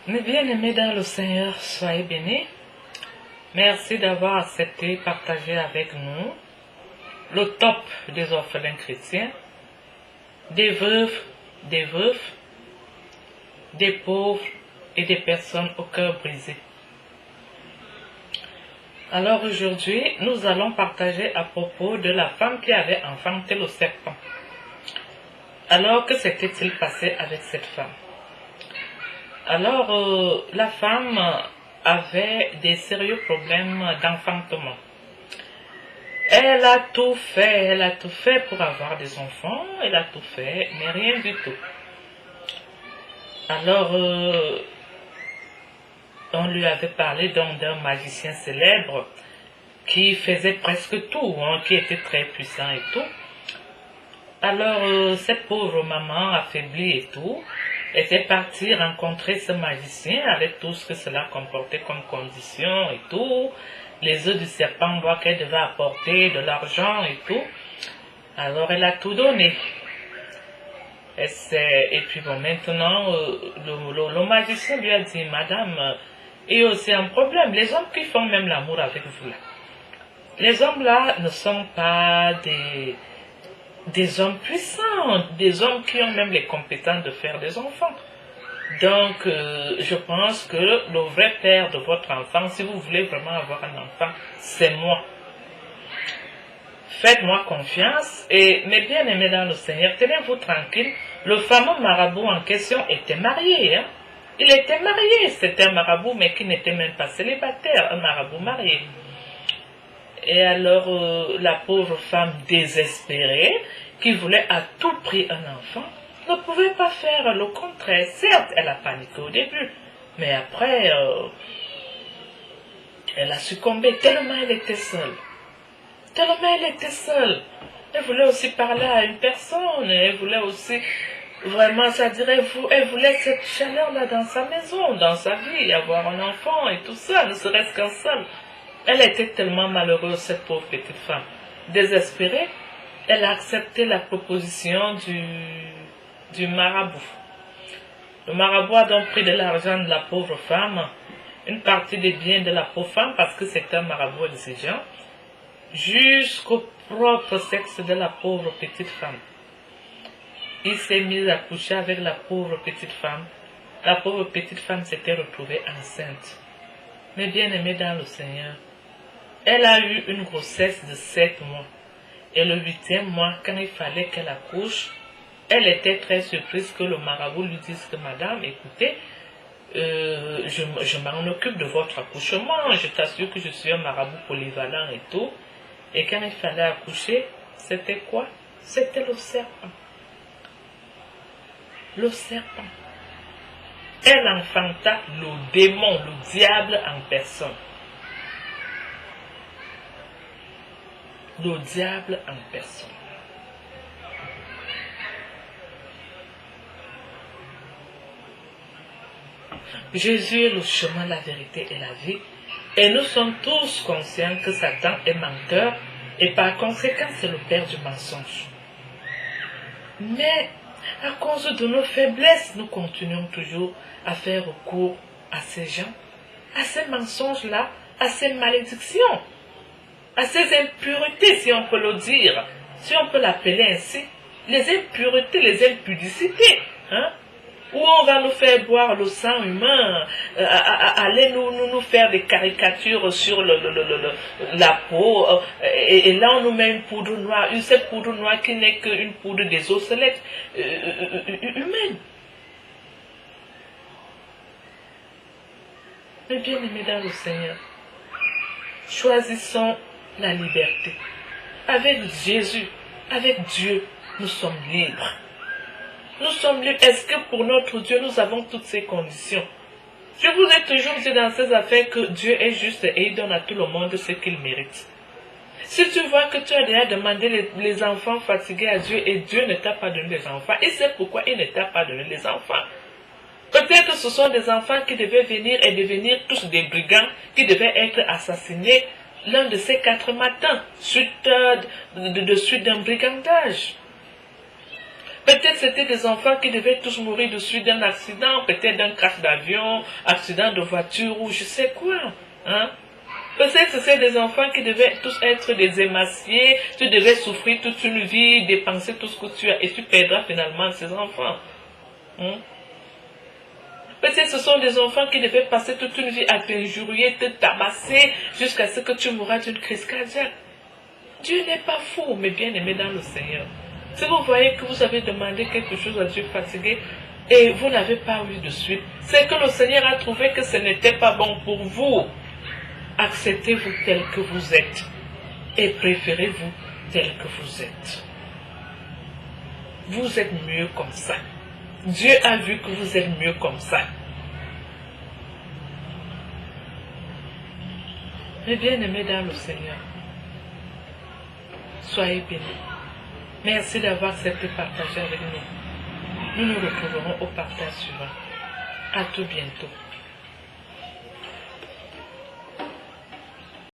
Mes bien-aimés dans le Seigneur, soyez bénis. Merci d'avoir accepté partager avec nous le top des orphelins chrétiens, des veuves, des pauvres et des personnes au cœur brisé. Alors aujourd'hui, nous allons partager à propos de la femme qui avait enfanté le serpent. Alors, que s'était-il passé avec cette femme? Alors, la femme avait des sérieux problèmes d'enfantement. Elle a tout fait pour avoir des enfants, elle a tout fait, mais rien du tout. Alors, on lui avait parlé donc d'un magicien célèbre qui faisait presque tout, qui était très puissant et tout. Alors, cette pauvre maman affaiblie et tout, était partie rencontrer ce magicien avec tout ce que cela comportait comme condition et tout. Les œufs du serpent, voit qu'elle devait apporter de l'argent et tout. Alors, elle a tout donné. Et puis bon, maintenant, le magicien lui a dit, Madame, il y a aussi un problème. Les hommes qui font même l'amour avec vous là, les hommes là ne sont pas des hommes puissants, des hommes qui ont même les compétences de faire des enfants. Donc, je pense que le vrai père de votre enfant, si vous voulez vraiment avoir un enfant, c'est moi. Faites-moi confiance et mes bien-aimés dans le Seigneur, tenez-vous tranquille. Le fameux marabout en question était marié. Il était marié, c'était un marabout, mais qui n'était même pas célibataire, un marabout marié. Et alors, la pauvre femme désespérée, qui voulait à tout prix un enfant, ne pouvait pas faire le contraire. Certes, elle a paniqué au début, mais après, elle a succombé tellement elle était seule. Tellement elle était seule. Elle voulait aussi parler à une personne, elle voulait aussi, vraiment, ça dirait, elle voulait cette chaleur-là dans sa maison, dans sa vie, avoir un enfant et tout ça, ne serait-ce qu'un seul. Elle était tellement malheureuse, cette pauvre petite femme. Désespérée, elle a accepté la proposition du marabout. Le marabout a donc pris de l'argent de la pauvre femme, une partie des biens de la pauvre femme, parce que c'était un marabout exigeant, jusqu'au propre sexe de la pauvre petite femme. Il s'est mis à coucher avec la pauvre petite femme. La pauvre petite femme s'était retrouvée enceinte. Mais bien aimée dans le Seigneur, elle a eu une grossesse de 7 mois. Et le 8e mois, quand il fallait qu'elle accouche, elle était très surprise que le marabout lui dise que madame, écoutez, je m'en occupe de votre accouchement, je t'assure que je suis un marabout polyvalent et tout. Et quand il fallait accoucher, c'était quoi? C'était le serpent. Le serpent. Elle enfanta le démon, le diable en personne. Le diable en personne. Jésus est le chemin, la vérité et la vie. Et nous sommes tous conscients que Satan est menteur et par conséquent c'est le père du mensonge. Mais à cause de nos faiblesses, nous continuons toujours à faire recours à ces gens, à ces mensonges-là, à ces malédictions, à ces impuretés, si on peut le dire, si on peut l'appeler ainsi, les impuretés, les impudicités, où on va nous faire boire le sang humain, aller nous faire des caricatures sur la peau, et là on nous met une poudre noire, cette poudre noire qui n'est qu'une poudre des osselets humaines. Mais bien aimés dans le Seigneur, choisissons la liberté. Avec Jésus, avec Dieu, nous sommes libres. Nous sommes libres. Est-ce que pour notre Dieu, nous avons toutes ces conditions? Je vous ai toujours dit dans ces affaires que Dieu est juste et il donne à tout le monde ce qu'il mérite. Si tu vois que tu as déjà demandé les enfants fatigués à Dieu et Dieu ne t'a pas donné les enfants, et c'est pourquoi il ne t'a pas donné les enfants. Peut-être que ce sont des enfants qui devaient venir et devenir tous des brigands, qui devaient être assassinés l'un de ces 4 matins, suite d'un brigandage. Peut-être c'était des enfants qui devaient tous mourir de suite d'un accident, peut-être d'un crash d'avion, accident de voiture ou je sais quoi. Hein? Peut-être que c'est des enfants qui devaient tous être des émaciés, tu devais souffrir toute une vie, dépenser tout ce que tu as et tu perdras finalement ces enfants. Hein? Peut-être ce sont des enfants qui devaient passer toute une vie à t'injurier, te tabasser jusqu'à ce que tu mourras d'une crise cardiaque. Dieu n'est pas fou, mais bien aimé dans le Seigneur. Si vous voyez que vous avez demandé quelque chose à Dieu fatigué et vous n'avez pas eu de suite, c'est que le Seigneur a trouvé que ce n'était pas bon pour vous. Acceptez-vous tel que vous êtes et préférez-vous tel que vous êtes. Vous êtes mieux comme ça. Dieu a vu que vous êtes mieux comme ça. Mais bien aimé dans le Seigneur, soyez bénis. Merci d'avoir accepté de partager avec nous. Nous nous retrouverons au partage suivant. À tout bientôt.